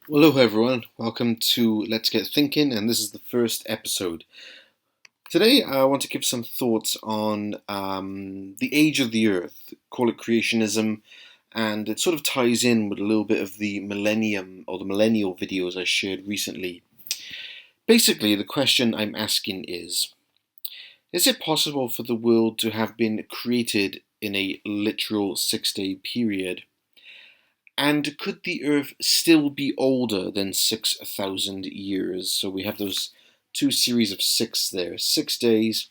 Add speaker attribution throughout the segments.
Speaker 1: Well, hello everyone, welcome to Let's Get Thinking, and this is the first episode. Today I want to give some thoughts on the age of the Earth, call it creationism, and it sort of ties in with a little bit of the millennium or the millennial videos I shared recently. Basically, the question I'm asking is it possible for the world to have been created in a literal 6-day period? And could the Earth still be older than 6,000 years? So we have those two series of six there, 6 days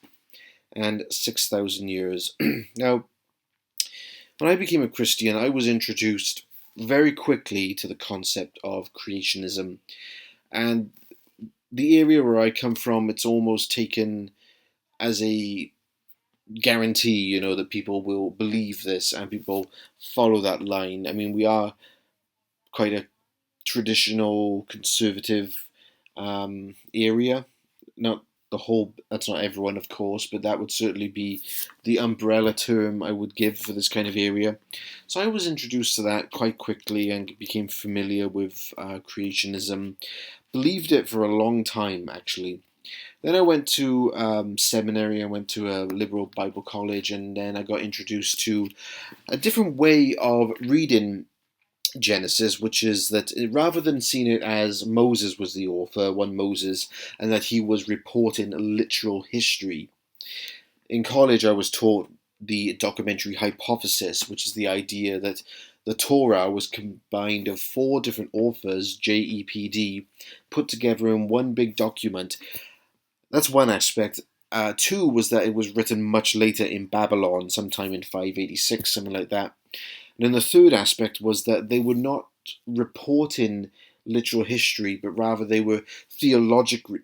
Speaker 1: and 6,000 years. Now, when I became a Christian, I was introduced very quickly to the concept of creationism. And the area where I come from, it's almost taken as a guarantee, that people will believe this and people follow that line. I mean, we are quite a traditional conservative area. Not the whole, that's not everyone, of course, but that would certainly be the umbrella term I would give for this kind of area. So I was introduced to that quite quickly and became familiar with creationism. Believed it for a long time, actually. Then I went to seminary, I went to a liberal Bible college, and then I got introduced to a different way of reading Genesis, which is that rather than seeing it as Moses was the author, one Moses, and that he was reporting literal history. In college, I was taught the documentary hypothesis, which is the idea that the Torah was combined of four different authors, JEPD, put together in one big document. That's one aspect. Two was that it was written much later in Babylon, sometime in 586, something like that. And then the third aspect was that they were not reporting literal history, but rather they were theologically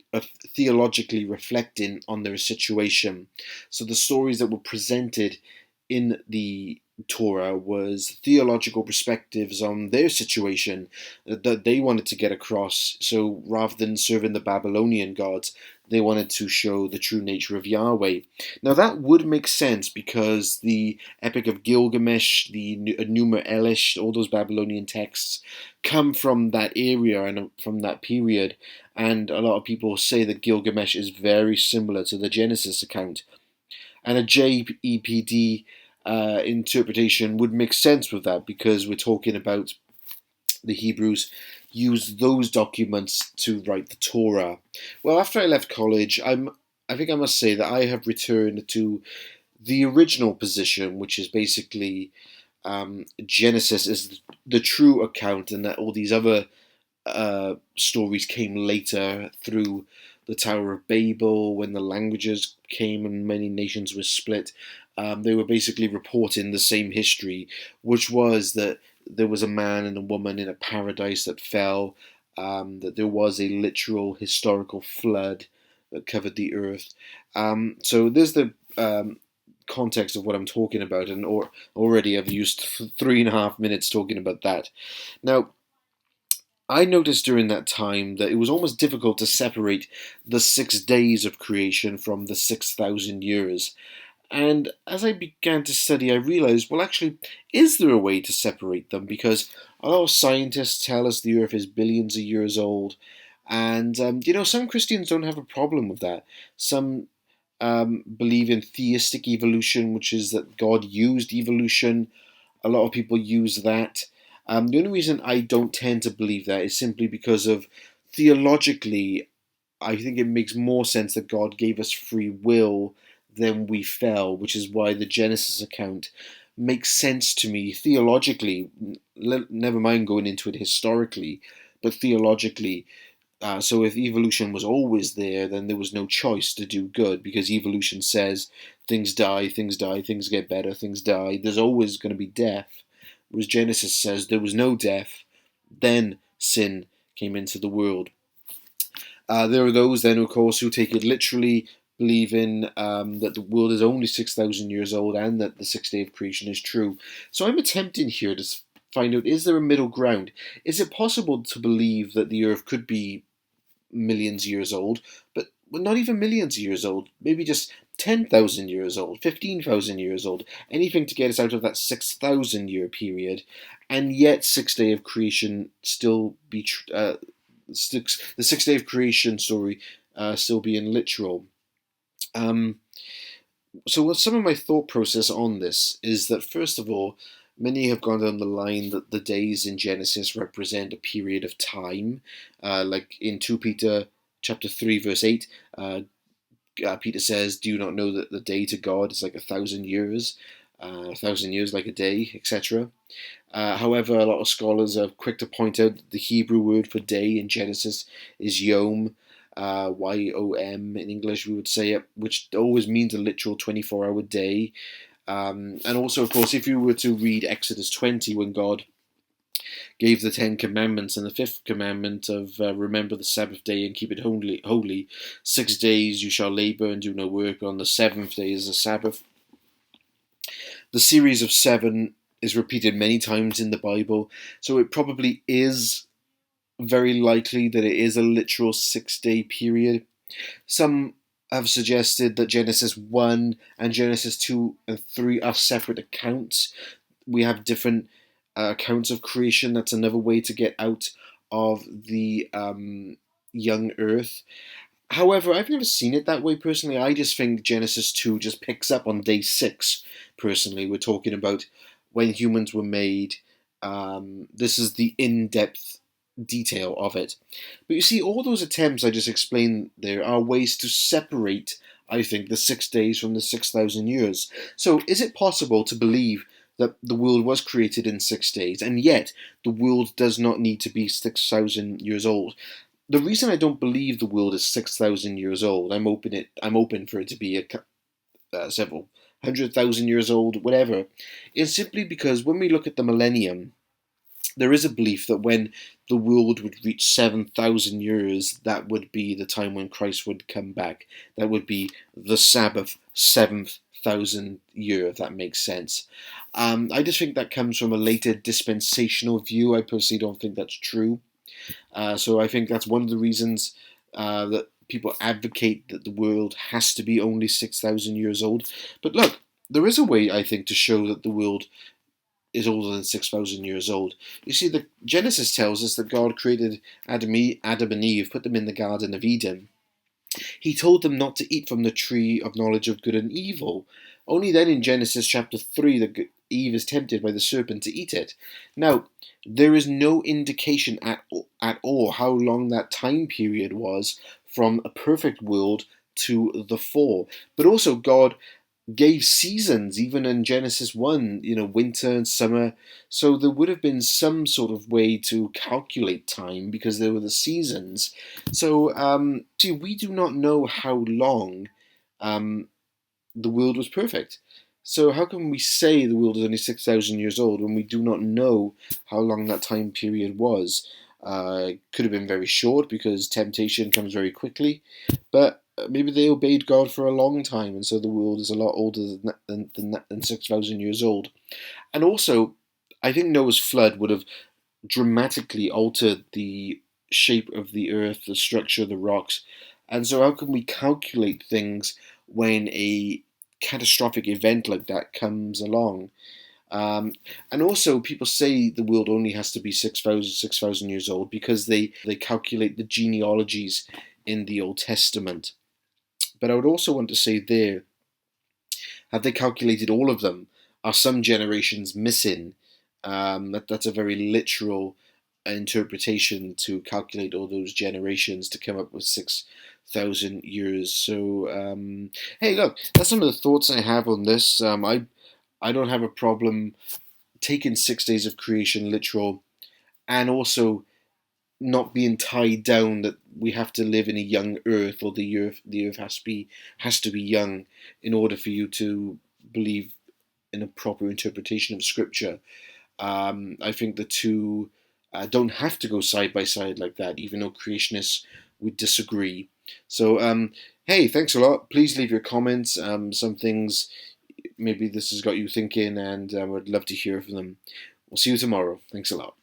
Speaker 1: reflecting on their situation. So the stories that were presented in the Torah was theological perspectives on their situation that they wanted to get across. So rather than serving the Babylonian gods, they wanted to show the true nature of Yahweh. Now that would make sense because the Epic of Gilgamesh, the Enuma Elish, all those Babylonian texts come from that area and from that period. And a lot of people say that Gilgamesh is very similar to the Genesis account. And a JEPD interpretation would make sense with that because we're talking about the Hebrews used those documents to write the Torah. Well, after I left college, I think I must say that I have returned to the original position, which is basically Genesis is the true account, and that all these other stories came later through the Tower of Babel when the languages came and many nations were split. They were basically reporting the same history, which was that there was a man and a woman in a paradise that fell, that there was a literal historical flood that covered the earth. So there's the context of what I'm talking about, and already I've used 3.5 minutes talking about that. Now, I noticed during that time that it was almost difficult to separate the 6 days of creation from the 6,000 years. And as I began to study, I realized, well, actually, is there a way to separate them? Because a lot of scientists tell us the Earth is billions of years old. And, some Christians don't have a problem with that. Some believe in theistic evolution, which is that God used evolution. A lot of people use that. The only reason I don't tend to believe that is simply because of theologically, I think it makes more sense that God gave us free will than we fell, which is why the Genesis account makes sense to me theologically. Never mind going into it historically, but theologically. So if evolution was always there, then there was no choice to do good because evolution says things die, things die, things get better, things die. There's always going to be death. Whereas Genesis says there was no death, then sin came into the world. There are those then, of course, who take it literally, believing that the world is only 6,000 years old and that the 6 day of creation is true. So I'm attempting here to find out, is there a middle ground? Is it possible to believe that the earth could be millions of years old, but not even millions of years old, maybe just 10,000 years old, 15,000 years old, anything to get us out of that 6,000 year period, and yet Sixth Day of Creation still be the Sixth Day of Creation story still being literal. So what some of my thought process on this is that, first of all, many have gone down the line that the days in Genesis represent a period of time, like in 2 Peter chapter 3 verse 8. Peter says, "Do you not know that the day to God is like 1,000 years, 1,000 years like a day, etc." However, a lot of scholars are quick to point out that the Hebrew word for day in Genesis is yom, Y-O-M in English we would say it, which always means a literal 24-hour day. And also, of course, if you were to read Exodus 20, when God gave the 10 Commandments, and the fifth commandment of remember the Sabbath day and keep it holy, 6 days you shall labor and do no work, but on the seventh day is the Sabbath. The series of 7 is repeated many times in the Bible, so it probably is very likely that it is a literal 6-day period. Some have suggested that Genesis 1 and Genesis 2 and 3 are separate accounts. We have different accounts of creation. That's another way to get out of the young earth. However, I've never seen it that way personally. I just think Genesis 2 just picks up on day 6. Personally, we're talking about when humans were made. This is the in-depth detail of it. But you see, all those attempts I just explained there are ways to separate, I think, the 6 days from the 6,000 years. So is it possible to believe that the world was created in 6 days, and yet the world does not need to be 6,000 years old? The reason I don't believe the world is 6,000 years old, I'm open for it to be several 100,000 years old, whatever, is simply because when we look at the millennium, there is a belief that when the world would reach 7,000 years, that would be the time when Christ would come back. That would be the Sabbath, 7,000 year, if that makes sense. I just think that comes from a later dispensational view. I personally don't think that's true. So I think that's one of the reasons that people advocate that the world has to be only 6,000 years old. But look, there is a way, I think, to show that the world is older than 6,000 years old. You see, the Genesis tells us that God created Adam and Eve, put them in the Garden of Eden. He told them not to eat from the tree of knowledge of good and evil. Only then in Genesis chapter 3 that Eve is tempted by the serpent to eat it. Now, there is no indication at all how long that time period was from a perfect world to the fall. But also God gave seasons, even in Genesis 1, winter and summer. So there would have been some sort of way to calculate time because there were the seasons. So, see, we do not know how long the world was perfect. So how can we say the world is only 6,000 years old when we do not know how long that time period was? It could have been very short because temptation comes very quickly, but maybe they obeyed God for a long time, and so the world is a lot older than 6,000 years old. And also, I think Noah's flood would have dramatically altered the shape of the earth, the structure of the rocks. And so how can we calculate things when a catastrophic event like that comes along? And also, people say the world only has to be 6,000 years old because they calculate the genealogies in the Old Testament. But I would also want to say there, have they calculated all of them? Are some generations missing? That's a very literal interpretation to calculate all those generations to come up with 6,000 years. So, hey, look, that's some of the thoughts I have on this. I don't have a problem taking 6 days of creation literal, and also not being tied down that we have to live in a young earth, or the earth has to be young in order for you to believe in a proper interpretation of scripture. I think the two don't have to go side by side like that, even though creationists would disagree. So, hey, thanks a lot. Please leave your comments. Some things, maybe this has got you thinking, and I would love to hear from them. We'll see you tomorrow. Thanks a lot.